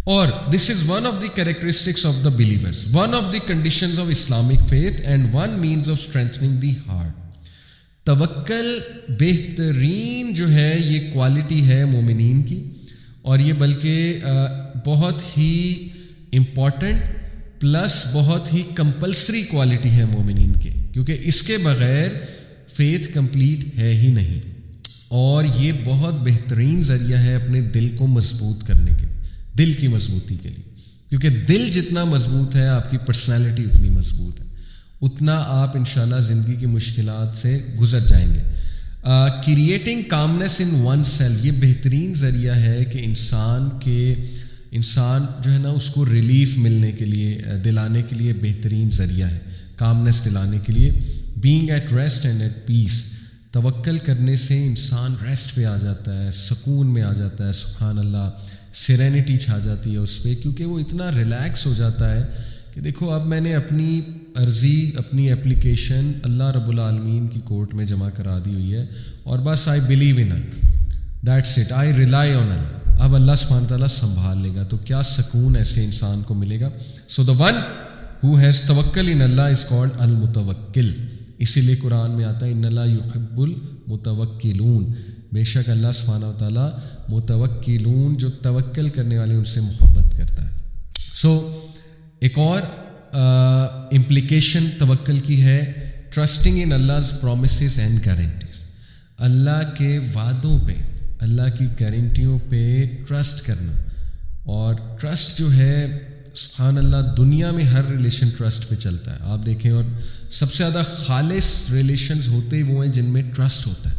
اور this is one of the characteristics of the believers, one of the conditions of Islamic faith and one means of strengthening the heart. توکل بہترین جو ہے یہ quality ہے مومنین کی، اور یہ بلکہ بہت ہی امپورٹنٹ پلس بہت ہی کمپلسری کوالٹی ہے مومنین کے، کیونکہ اس کے بغیر فیتھ کمپلیٹ ہے ہی نہیں. اور یہ بہت بہترین ذریعہ ہے اپنے دل کو مضبوط کرنے کے، دل کی مضبوطی کے لیے، کیونکہ دل جتنا مضبوط ہے آپ کی پرسنالٹی اتنی مضبوط ہے، اتنا آپ انشاءاللہ زندگی کی مشکلات سے گزر جائیں گے. Creating calmness in oneself, یہ بہترین ذریعہ ہے کہ انسان جو ہے نا اس کو ریلیف ملنے کے لیے، دلانے کے لیے بہترین ذریعہ ہے کامنس دلانے کے لیے. Being at rest and at peace, توکل کرنے سے انسان ریسٹ پہ آ جاتا ہے، سکون میں آ جاتا ہے، سبحان اللہ، سیرینٹی چھا جاتی ہے اس پہ، کیونکہ وہ اتنا ریلیکس ہو جاتا ہے کہ دیکھو اب میں نے اپنی عرضی، اپنی اپلیکیشن اللہ رب العالمین کی کورٹ میں جمع کرا دی ہوئی ہے، اور بس I believe in Allah, that's it, I rely on Allah, اب اللہ سبحانہ تعالیٰ سنبھال لے گا. تو کیا سکون ایسے انسان کو ملے گا. سو دا ون ہو ہیز توکل ان اللہ از کالڈ المتوکل. اسی لیے قرآن میں آتا ہے ان اللہ یحب المتوکلون، بے شک اللہ سبحانہ تعالیٰ متوکلون جو توکل کرنے والے ان سے محبت کرتا ہے. سو ایک اور امپلیکیشن توکل کی ہے trusting in Allah's promises and guarantees, Allah کے وعدوں پہ، اللہ کی گارنٹیوں پہ ٹرسٹ کرنا. اور ٹرسٹ جو ہے سبحان اللہ دنیا میں ہر ریلیشن ٹرسٹ پہ چلتا ہے آپ دیکھیں، اور سب سے زیادہ خالص ریلیشنز ہوتے ہی وہ ہیں جن میں ٹرسٹ ہوتا ہے.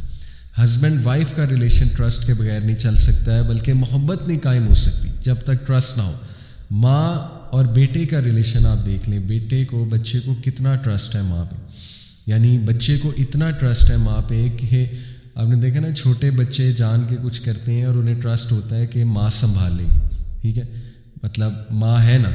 ہسبینڈ وائف کا ریلیشن ٹرسٹ کے بغیر نہیں چل سکتا ہے، بلکہ محبت نہیں قائم ہو سکتی جب تک ٹرسٹ نہ ہو. ماں اور بیٹے کا ریلیشن آپ دیکھ لیں، بیٹے کو، بچے کو کتنا ٹرسٹ ہے ماں پہ، یعنی بچے کو اتنا ٹرسٹ ہے ماں پہ کہ آپ نے دیکھا نا چھوٹے بچے جان کے کچھ کرتے ہیں اور انہیں ٹرسٹ ہوتا ہے کہ ماں سنبھال لے گی، ٹھیک ہے، مطلب ماں ہے نا،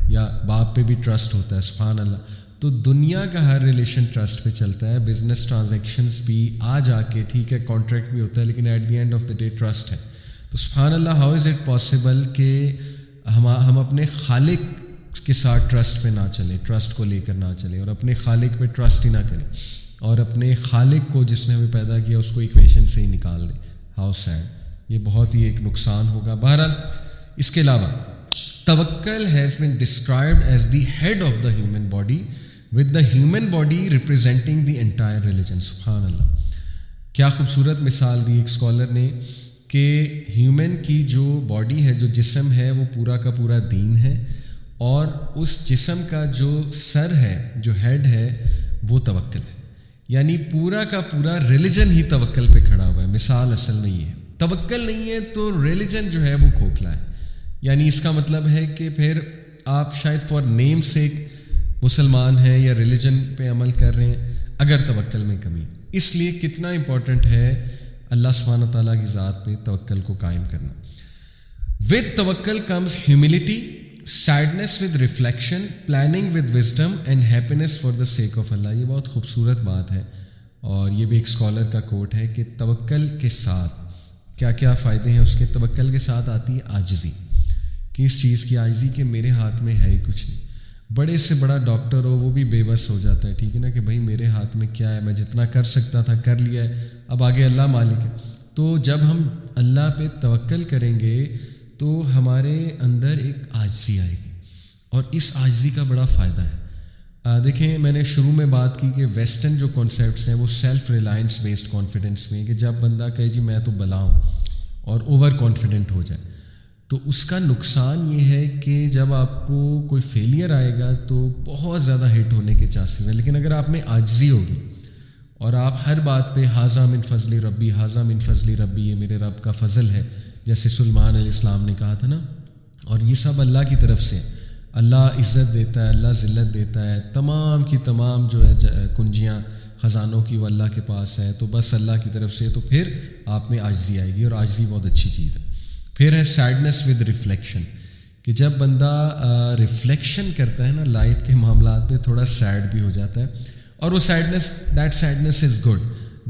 یا باپ پہ بھی ٹرسٹ ہوتا ہے، سبحان اللہ. تو دنیا کا ہر ریلیشن ٹرسٹ پہ چلتا ہے، بزنس ٹرانزیکشنز بھی آ جا کے ٹھیک ہے کانٹریکٹ بھی ہوتا ہے، لیکن at the end of the day trust ہے. تو سبحان اللہ ہاؤ از اٹ پاسبل کہ ہم اپنے خالق کے ساتھ ٹرسٹ پہ نہ چلیں، ٹرسٹ کو لے کر نہ چلیں، اور اپنے خالق پہ ٹرسٹ ہی نہ کریں، اور اپنے خالق کو جس نے ہمیں پیدا کیا اس کو ایکویشن سے ہی نکال دیں. ہاؤ سیڈ، یہ بہت ہی ایک نقصان ہوگا. بہرحال اس کے علاوہ توکل has been described as the head of the human body with the human body representing the entire religion. سبحان اللہ، کیا خوبصورت مثال دی ایک اسکالر نے کہ ہیومن کی جو باڈی ہے، جو جسم ہے، وہ پورا کا پورا دین ہے، اور اس جسم کا جو سر ہے، جو ہیڈ ہے، وہ توکل ہے. یعنی پورا کا پورا ریلیجن ہی توکل پہ کھڑا ہوا ہے. مثال اصل میں یہ ہے، توکل نہیں ہے تو ریلیجن جو ہے وہ کھوکھلا ہے. یعنی اس کا مطلب ہے کہ پھر آپ شاید فار نیم سیک مسلمان ہیں یا ریلیجن پہ عمل کر رہے ہیں اگر توکل میں کمی. اس لیے کتنا امپورٹنٹ ہے اللہ سبحانہ تعالیٰ کی ذات پہ توکل کو قائم کرنا. With tawakkul comes humility, sadness with reflection, planning with wisdom and happiness for the sake of Allah. یہ بہت خوبصورت بات ہے، اور یہ بھی ایک اسکالر کا کوٹ ہے کہ توکل کے ساتھ کیا کیا فائدے ہیں. اس کے توکل کے ساتھ آتی ہے عاجزی، کہ اس چیز کی عاجزی کہ میرے ہاتھ میں ہے ہی کچھ نہیں. بڑے سے بڑا ڈاکٹر ہو وہ بھی بے بس ہو جاتا ہے، ٹھیک ہے نا، کہ بھائی میرے ہاتھ میں کیا ہے، میں جتنا کر سکتا تھا کر لیا ہے، اب آگے اللہ مالک ہے. تو جب ہم اللہ پہ توکل کریں گے تو ہمارے اندر ایک عاجزی آئے گی، اور اس عاجزی کا بڑا فائدہ ہے. دیکھیں میں نے شروع میں بات کی کہ ویسٹرن جو کانسیپٹس ہیں وہ سیلف ریلائنس بیسڈ کانفیڈنس میں، کہ جب بندہ کہے جی میں تو بلا ہوں اور اوور کانفیڈنٹ ہو جائے، تو اس کا نقصان یہ ہے کہ جب آپ کو کوئی فیلئر آئے گا تو بہت زیادہ ہٹ ہونے کے چانسز ہیں. لیکن اگر آپ میں عاجزی ہوگی اور آپ ہر بات پہ حاذا من فضل ربی، حاذا من فضل ربی، یہ میرے رب کا فضل ہے، جیسے سلیمان علیہ السلام نے کہا تھا نا، اور یہ سب اللہ کی طرف سے، اللہ عزت دیتا ہے، اللہ ذلت دیتا ہے، تمام کی تمام جو ہے کنجیاں خزانوں کی وہ اللہ کے پاس ہے، تو بس اللہ کی طرف سے، تو پھر آپ میں عاجزی آئے گی، اور عاجزی بہت اچھی چیز ہے. پھر ہے سیڈنس ود ریفلیکشن، کہ جب بندہ ریفلیکشن کرتا ہے نا لائف کے معاملات پہ، تھوڑا سیڈ بھی ہو جاتا ہے، اور وہ sadness, that sadness is good,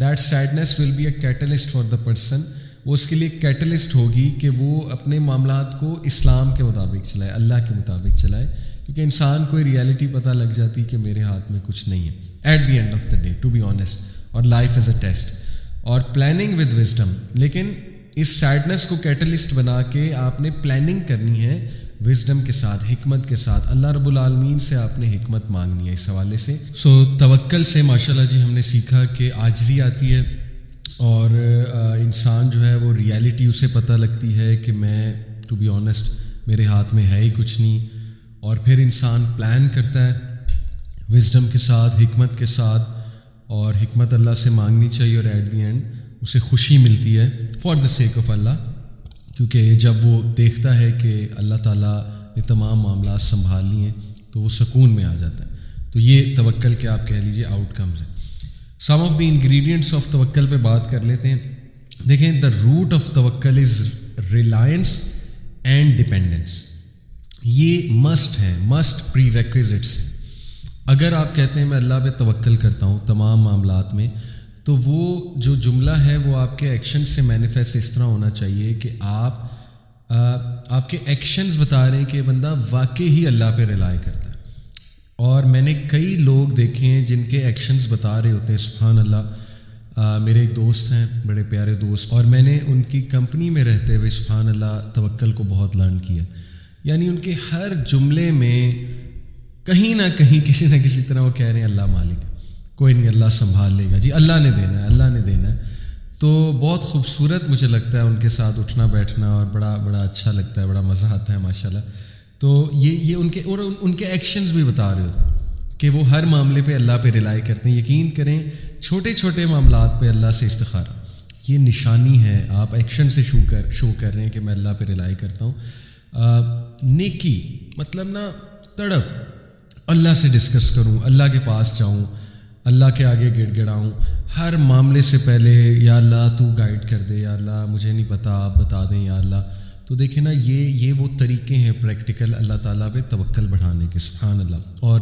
that sadness will be a catalyst for the person. وہ اس کے لیے کیٹلسٹ ہوگی کہ وہ اپنے معاملات کو اسلام کے مطابق چلائے, اللہ کے مطابق چلائے, کیونکہ انسان کو ریئلٹی پتہ لگ جاتی کہ میرے ہاتھ میں کچھ نہیں ہے at the end of the day, to be honest, اور لائف از اے ٹیسٹ, اور پلاننگ ود وزڈم. لیکن اس سیڈنس کو کیٹلسٹ بنا کے آپ نے پلاننگ کرنی ہے وزڈم کے ساتھ, حکمت کے ساتھ. اللہ رب العالمین سے آپ نے حکمت مانگنی ہے اس حوالے سے. سو توکل سے ماشاءاللہ جی ہم نے سیکھا کہ عاجزی آتی ہے, اور انسان جو ہے وہ ریالٹی اسے پتہ لگتی ہے کہ میں ٹو بی آنیسٹ میرے ہاتھ میں ہے ہی کچھ نہیں, اور پھر انسان پلان کرتا ہے وزڈم کے ساتھ, حکمت کے ساتھ, اور حکمت اللہ سے مانگنی چاہیے, اور ایٹ دی اینڈ اسے خوشی ملتی ہے فار دا سیک آف اللہ, کیونکہ جب وہ دیکھتا ہے کہ اللہ تعالیٰ نے تمام معاملات سنبھال لی ہیں تو وہ سکون میں آ جاتا ہے. تو یہ توکل کے آپ کہہ لیجیے آؤٹ کمز ہیں. سم آف دی انگریڈینٹس آف توکل پہ بات کر لیتے ہیں. دیکھیں, دا روٹ آف توکل از ریلائنس اینڈ ڈپینڈنس. یہ مسٹ ہے, مسٹ پری ریکویزٹس ہیں. اگر آپ کہتے ہیں میں اللہ پہ توکل کرتا ہوں تمام معاملات میں, تو وہ جو جملہ ہے وہ آپ کے ایکشن سے مینیفیسٹ اس طرح ہونا چاہیے کہ آپ کے ایکشنز بتا رہے ہیں کہ بندہ واقعی ہی اللہ پہ ریلائی کرتا ہے. اور میں نے کئی لوگ دیکھے ہیں جن کے ایکشنز بتا رہے ہوتے ہیں سبحان اللہ. میرے ایک دوست ہیں, بڑے پیارے دوست, اور میں نے ان کی کمپنی میں رہتے ہوئے سبحان اللہ توکل کو بہت لرن کیا. یعنی ان کے ہر جملے میں کہیں نہ کہیں کسی نہ کسی طرح وہ کہہ رہے ہیں اللہ مالک ہے, کوئی نہیں اللہ سنبھال لے گا جی, اللہ نے دینا ہے, اللہ نے دینا ہے. تو بہت خوبصورت مجھے لگتا ہے ان کے ساتھ اٹھنا بیٹھنا, اور بڑا اچھا لگتا ہے, بڑا مزہ آتا ہے ماشاءاللہ. تو یہ ان کے ایکشنز بھی بتا رہے ہوتے ہیں کہ وہ ہر معاملے پہ اللہ پہ ریلائی کرتے ہیں. یقین کریں چھوٹے چھوٹے معاملات پہ اللہ سے استخارہ, یہ نشانی ہے. آپ ایکشن سے شو کر رہے ہیں کہ میں اللہ پہ ریلائی کرتا ہوں. نیکی مطلب نا تڑپ, اللہ سے ڈسکس کروں, اللہ کے پاس جاؤں, اللہ کے آگے گڑ گڑاؤں ہر معاملے سے پہلے, یا اللہ تو گائیڈ کر دے, یا اللہ مجھے نہیں پتہ آپ بتا دیں یا اللہ. تو دیکھیں نا یہ وہ طریقے ہیں پریکٹیکل اللہ تعالیٰ پہ توکل بڑھانے کے سبحان اللہ. اور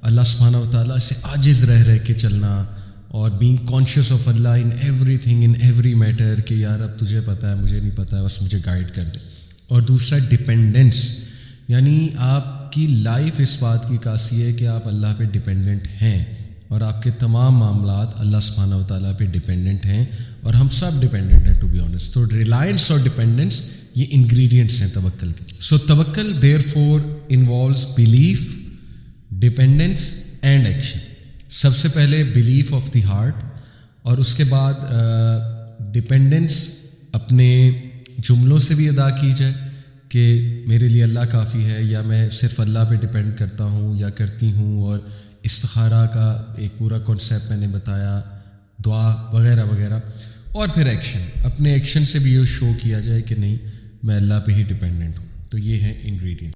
اللہ سبحانہ و تعالیٰ سے عاجز رہ کے چلنا, اور being conscious of Allah in everything in every matter کہ یار اب تجھے پتہ ہے مجھے نہیں پتہ ہے, بس مجھے گائیڈ کر دے. اور دوسرا ڈپینڈنس, یعنی آپ کی لائف اس بات کی عکاسی ہے کہ آپ اللہ پہ ڈپینڈنٹ ہیں, اور آپ کے تمام معاملات اللہ سبحانہ و تعالیٰ پہ ڈپینڈنٹ ہیں, اور ہم سب ڈپینڈنٹ ہیں ٹو بی آنیسٹ. تو ریلائنس اور ڈپینڈنس یہ انگریڈینٹس ہیں توکل کے. So tawakkul therefore involves belief, dependence and action. سب سے پہلے بلیف آف دی ہارٹ, اور اس کے بعد ڈپینڈنس اپنے جملوں سے بھی ادا کی جائے کہ میرے لیے اللہ کافی ہے, یا میں صرف اللہ پہ ڈپینڈ کرتا ہوں یا کرتی ہوں. اور استخارہ کا ایک پورا کانسیپٹ میں نے بتایا, دعا وغیرہ وغیرہ. اور پھر ایکشن, اپنے ایکشن سے بھی یہ شو کیا جائے کہ نہیں میں اللہ پہ ہی ڈپینڈنٹ ہوں. تو یہ ہیں انگریڈینٹ.